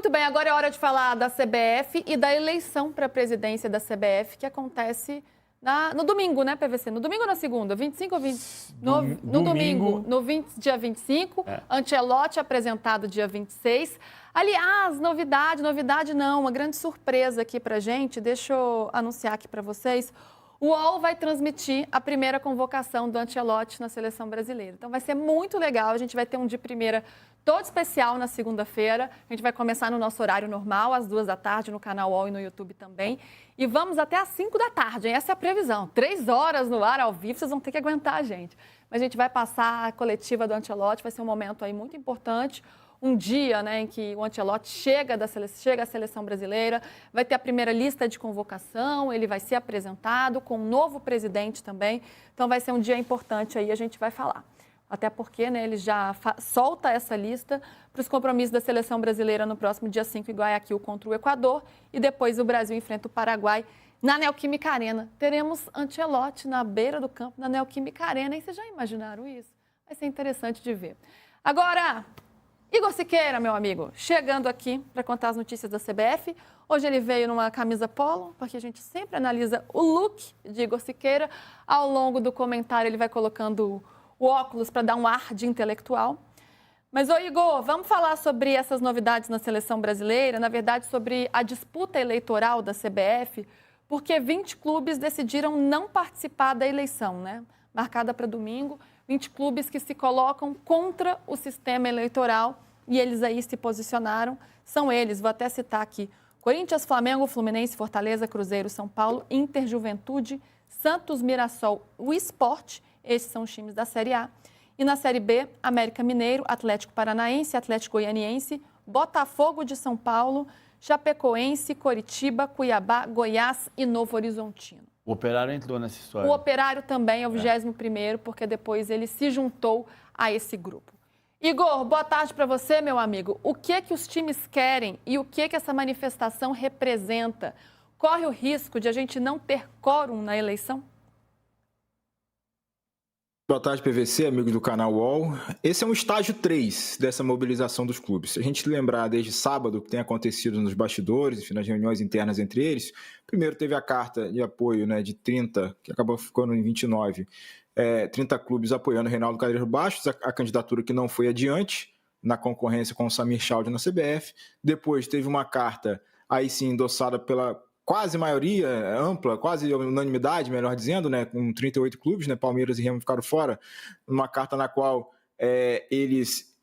Muito bem, agora é hora de falar da CBF e da eleição para a presidência da CBF, que acontece no domingo, né, PVC? No domingo ou na segunda? 25 ou 20? No domingo, dia 25. Ancelotti apresentado dia 26. Aliás, novidade não, uma grande surpresa aqui pra gente. Deixa eu anunciar aqui para vocês. O UOL vai transmitir a primeira convocação do Ancelotti na seleção brasileira. Então vai ser muito legal, a gente vai ter um de primeira todo especial na segunda-feira. A gente vai começar no nosso horário normal, às 14h, no canal UOL e no YouTube também. E vamos até às 5h, hein? Essa é a previsão. 3 horas no ar, ao vivo, vocês vão ter que aguentar a gente. Mas a gente vai passar a coletiva do Ancelotti, vai ser um momento aí muito importante. Um dia, né, em que o Ancelotti chega à seleção brasileira, vai ter a primeira lista de convocação, ele vai ser apresentado com um novo presidente também. Então vai ser um dia importante aí, a gente vai falar. Até porque, né, ele já solta essa lista para os compromissos da seleção brasileira no próximo dia 5 em Guayaquil contra o Equador. E depois o Brasil enfrenta o Paraguai na Neoquímica Arena. Teremos Ancelotti na beira do campo, na Neoquímica Arena. E vocês já imaginaram isso? Vai ser interessante de ver. Agora, Igor Siqueira, meu amigo, chegando aqui para contar as notícias da CBF. Hoje ele veio numa camisa polo, porque a gente sempre analisa o look de Igor Siqueira. Ao longo do comentário ele vai colocando o óculos para dar um ar de intelectual. Mas, ô Igor, vamos falar sobre essas novidades na seleção brasileira, na verdade sobre a disputa eleitoral da CBF, porque 20 clubes decidiram não participar da eleição, né? Marcada para domingo, 20 clubes que se colocam contra o sistema eleitoral e eles aí se posicionaram. São eles, vou até citar aqui, Corinthians, Flamengo, Fluminense, Fortaleza, Cruzeiro, São Paulo, Inter, Juventude, Santos, Mirassol, o Sport. Esses são os times da Série A. E na Série B, América Mineiro, Atlético Paranaense, Atlético Goianiense, Botafogo de São Paulo, Chapecoense, Coritiba, Cuiabá, Goiás e Novo Horizontino. O Operário entrou nessa história. O Operário também é o 21º, porque depois ele se juntou a esse grupo. Igor, boa tarde para você, meu amigo. O que os times querem e o que essa manifestação representa? Corre o risco de a gente não ter quórum na eleição? Boa tarde, PVC, amigos do canal UOL. Esse é um estágio 3 dessa mobilização dos clubes. Se a gente lembrar desde sábado o que tem acontecido nos bastidores, enfim, nas reuniões internas entre eles, primeiro teve a carta de apoio, né, de 30, que acabou ficando em 29, 30 clubes apoiando o Reinaldo Calheiros Bastos, a candidatura que não foi adiante na concorrência com o Samir Chald na CBF. Depois teve uma carta, aí sim, endossada pela quase maioria ampla, quase unanimidade, melhor dizendo, né, com 38 clubes, né, Palmeiras e Remo ficaram fora, uma carta na qual eles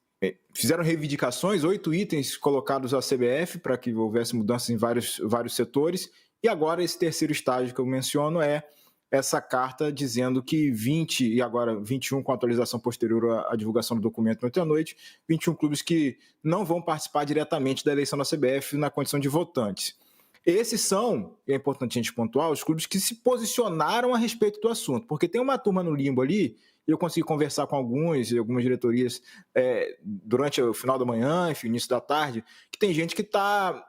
fizeram reivindicações, 8 itens colocados à CBF para que houvesse mudanças em vários setores, e agora esse terceiro estágio que eu menciono é essa carta dizendo que 20, e agora 21 com atualização posterior à divulgação do documento ontem à noite, 21 clubes que não vão participar diretamente da eleição da CBF na condição de votantes. Esses são, é importante a gente pontuar, os clubes que se posicionaram a respeito do assunto, porque tem uma turma no limbo ali, e eu consegui conversar com algumas diretorias durante o final da manhã, enfim, início da tarde, que tem gente que está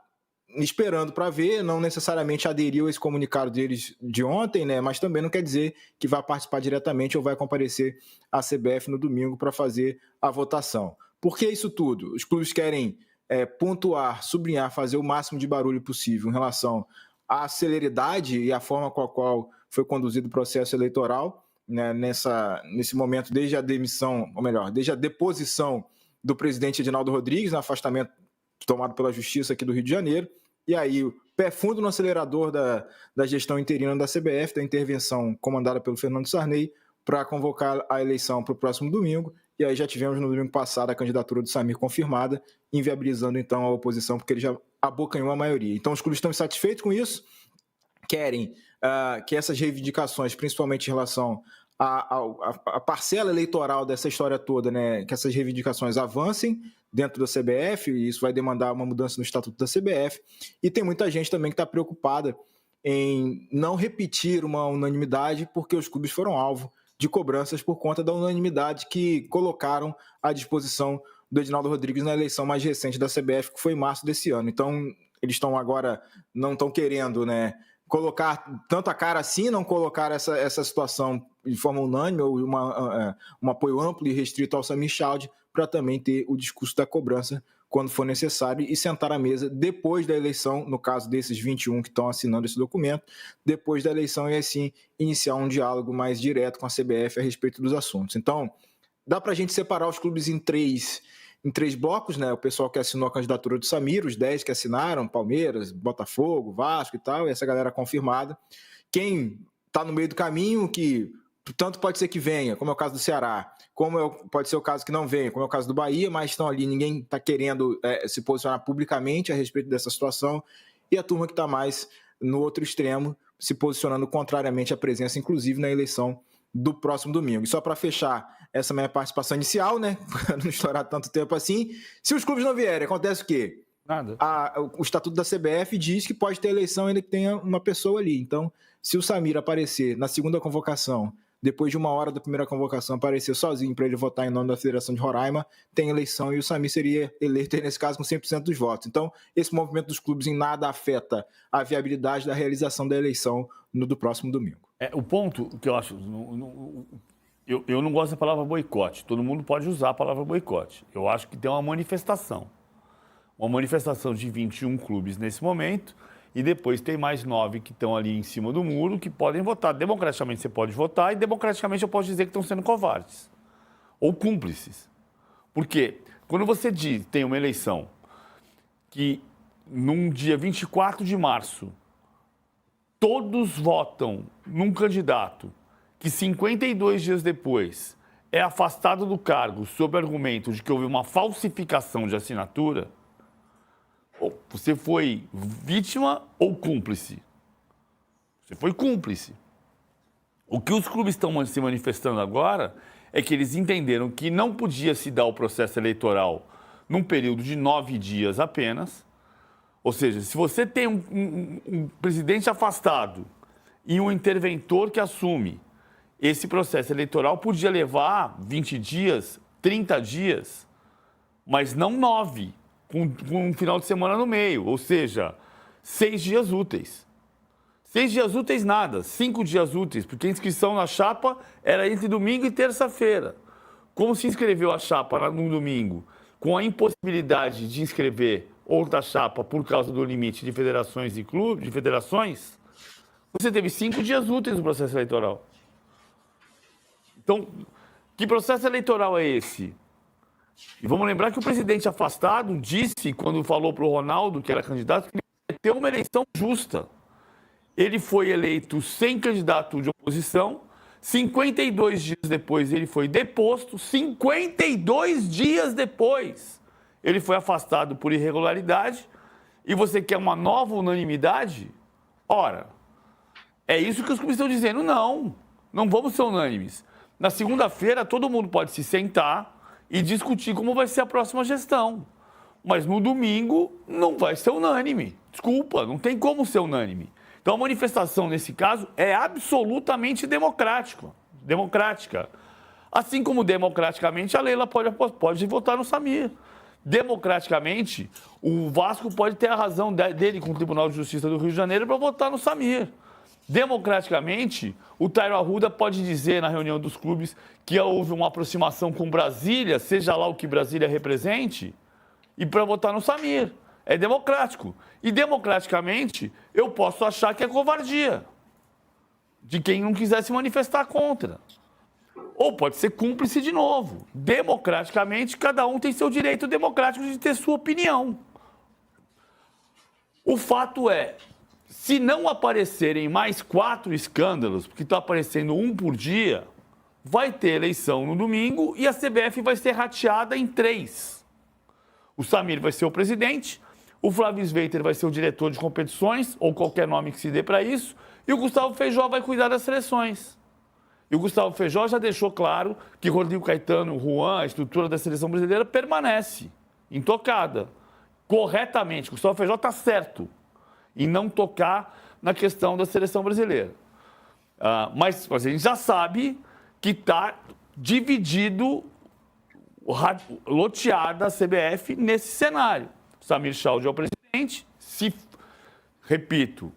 esperando para ver, não necessariamente aderiu a esse comunicado deles de ontem, né, mas também não quer dizer que vai participar diretamente ou vai comparecer à CBF no domingo para fazer a votação. Por que isso tudo? Os clubes querem pontuar, sublinhar, fazer o máximo de barulho possível em relação à celeridade e à forma com a qual foi conduzido o processo eleitoral, né, nesse momento, desde a demissão, ou melhor, desde a deposição do presidente Edinaldo Rodrigues, no afastamento tomado pela Justiça aqui do Rio de Janeiro, e aí o pé fundo no acelerador da gestão interina da CBF, da intervenção comandada pelo Fernando Sarney, para convocar a eleição para o próximo domingo. E aí já tivemos no domingo passado a candidatura do Samir confirmada, inviabilizando então a oposição, porque ele já abocanhou a maioria. Então os clubes estão insatisfeitos com isso, querem que essas reivindicações, principalmente em relação à parcela eleitoral dessa história toda, né, que essas reivindicações avancem dentro da CBF, e isso vai demandar uma mudança no estatuto da CBF. E tem muita gente também que está preocupada em não repetir uma unanimidade, porque os clubes foram alvo de cobranças por conta da unanimidade que colocaram à disposição do Edinaldo Rodrigues na eleição mais recente da CBF, que foi em março desse ano. Então, eles estão agora, não estão querendo, né, colocar tanto a cara assim, não colocar essa situação de forma unânime, ou um apoio amplo e restrito ao Samir Chald, para também ter o discurso da cobrança quando for necessário e sentar à mesa depois da eleição, no caso desses 21 que estão assinando esse documento, depois da eleição e assim iniciar um diálogo mais direto com a CBF a respeito dos assuntos. Então, dá para a gente separar os clubes em três blocos, né? O pessoal que assinou a candidatura do Samir, os 10 que assinaram, Palmeiras, Botafogo, Vasco e tal, e essa galera confirmada. Quem está no meio do caminho, que tanto pode ser que venha, como é o caso do Ceará, pode ser o caso que não venha, como é o caso do Bahia, mas estão ali, ninguém está querendo se posicionar publicamente a respeito dessa situação, e a turma que está mais no outro extremo, se posicionando contrariamente à presença, inclusive na eleição do próximo domingo. E só para fechar essa minha participação inicial, né, para não estourar tanto tempo assim, se os clubes não vierem, acontece o quê? Nada. O estatuto da CBF diz que pode ter eleição ainda que tenha uma pessoa ali. Então, se o Samir aparecer na segunda convocação, depois de 1 hora da primeira convocação, aparecer sozinho para ele votar em nome da Federação de Roraima, tem eleição e o Samir seria eleito, nesse caso, com 100% dos votos. Então, esse movimento dos clubes em nada afeta a viabilidade da realização da eleição do próximo domingo. O ponto que eu acho... Eu não gosto da palavra boicote. Todo mundo pode usar a palavra boicote. Eu acho que tem uma manifestação. Uma manifestação de 21 clubes nesse momento, e depois tem mais 9 que estão ali em cima do muro que podem votar. Democraticamente você pode votar, e democraticamente eu posso dizer que estão sendo covardes ou cúmplices. Por quê? Quando você tem uma eleição que num dia 24 de março todos votam num candidato que 52 dias depois é afastado do cargo sob o argumento de que houve uma falsificação de assinatura, você foi vítima ou cúmplice? Você foi cúmplice. O que os clubes estão se manifestando agora é que eles entenderam que não podia se dar o processo eleitoral num período de 9 dias apenas. Ou seja, se você tem um presidente afastado e um interventor que assume, esse processo eleitoral podia levar 20 dias, 30 dias, mas não 9, com um final de semana no meio, ou seja, 6 dias úteis. 6 dias úteis nada, 5 dias úteis, porque a inscrição na chapa era entre domingo e terça-feira. Como se inscreveu a chapa no domingo, com a impossibilidade de inscrever outra chapa por causa do limite de federações e clubes, de federações, você teve 5 dias úteis no processo eleitoral. Então, que processo eleitoral é esse? E vamos lembrar que o presidente afastado disse, quando falou para o Ronaldo, que era candidato, que ele ia ter uma eleição justa. Ele foi eleito sem candidato de oposição, 52 dias depois ele foi deposto, 52 dias depois ele foi afastado por irregularidade, e você quer uma nova unanimidade? Ora, é isso que os clubes estão dizendo. Não vamos ser unânimes. Na segunda-feira, todo mundo pode se sentar e discutir como vai ser a próxima gestão. Mas no domingo não vai ser unânime. Desculpa, não tem como ser unânime. Então a manifestação, nesse caso, é absolutamente democrática. Assim como democraticamente a Leila pode votar no Samir. Democraticamente, o Vasco pode ter a razão dele com o Tribunal de Justiça do Rio de Janeiro para votar no Samir. Democraticamente, o Tairo Arruda pode dizer na reunião dos clubes que houve uma aproximação com Brasília, seja lá o que Brasília represente, e para votar no Samir. É democrático. E democraticamente, eu posso achar que é covardia de quem não quiser se manifestar contra. Ou pode ser cúmplice de novo. Democraticamente, cada um tem seu direito democrático de ter sua opinião. O fato é, se não aparecerem mais 4 escândalos, porque está aparecendo um por dia, vai ter eleição no domingo e a CBF vai ser rateada em 3. O Samir vai ser o presidente, o Flávio Sveiter vai ser o diretor de competições, ou qualquer nome que se dê para isso, e o Gustavo Feijó vai cuidar das seleções. E o Gustavo Feijó já deixou claro que Rodrigo Caetano, o Juan, a estrutura da seleção brasileira permanece intocada, corretamente. O Gustavo Feijó está certo em não tocar na questão da seleção brasileira. Mas a gente já sabe que está dividido, loteada a CBF nesse cenário. Samir Chaldi é o presidente, repito,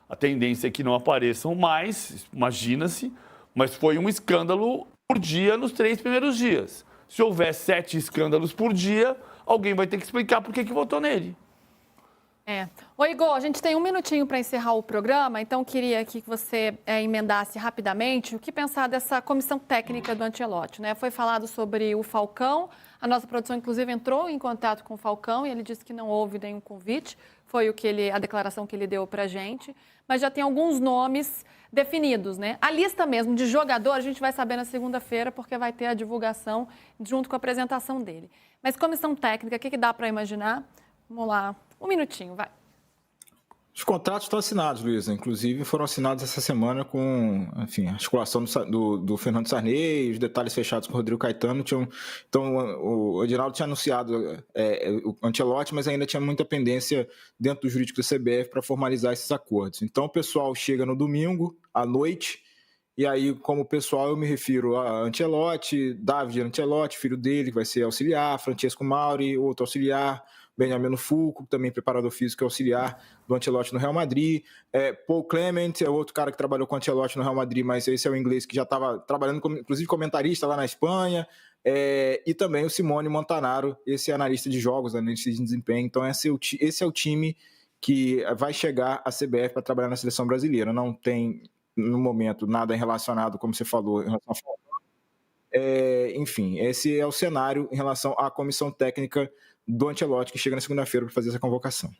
a tendência é que não apareçam mais, imagina-se, mas foi um escândalo por dia nos 3 primeiros dias. Se houver 7 escândalos por dia, alguém vai ter que explicar por que votou nele. Ô, Igor, a gente tem um minutinho para encerrar o programa, então queria aqui que você emendasse rapidamente o que pensar dessa comissão técnica do Ancelotti, né? Foi falado sobre o Falcão, a nossa produção, inclusive, entrou em contato com o Falcão e ele disse que não houve nenhum convite, foi a declaração que ele deu para a gente, mas já tem alguns nomes definidos, né? A lista mesmo de jogador a gente vai saber na segunda-feira, porque vai ter a divulgação junto com a apresentação dele. Mas comissão técnica, o que dá para imaginar? Vamos lá, um minutinho, vai. Os contratos estão assinados, Luísa. Inclusive, foram assinados essa semana com, enfim, a articulação do Fernando Sarney, os detalhes fechados com o Rodrigo Caetano. Então, o Edinaldo tinha anunciado o Ancelotti, mas ainda tinha muita pendência dentro do jurídico da CBF para formalizar esses acordos. Então, o pessoal chega no domingo, à noite, e aí, como pessoal, eu me refiro a Ancelotti, David Ancelotti, filho dele, que vai ser auxiliar, Francesco Mauri, outro auxiliar, Benjamin Fulco, também preparador físico e auxiliar do Ancelotti no Real Madrid. Paul Clement é outro cara que trabalhou com o Ancelotti no Real Madrid, mas esse é o inglês que já estava trabalhando, inclusive comentarista lá na Espanha. E também o Simone Montanaro, esse é analista de jogos, analista de desempenho. Então esse é o time que vai chegar à CBF para trabalhar na seleção brasileira. Não tem, no momento, nada relacionado, como você falou, em relação a enfim, esse é o cenário em relação à comissão técnica do Ancelotti, que chega na segunda-feira para fazer essa convocação.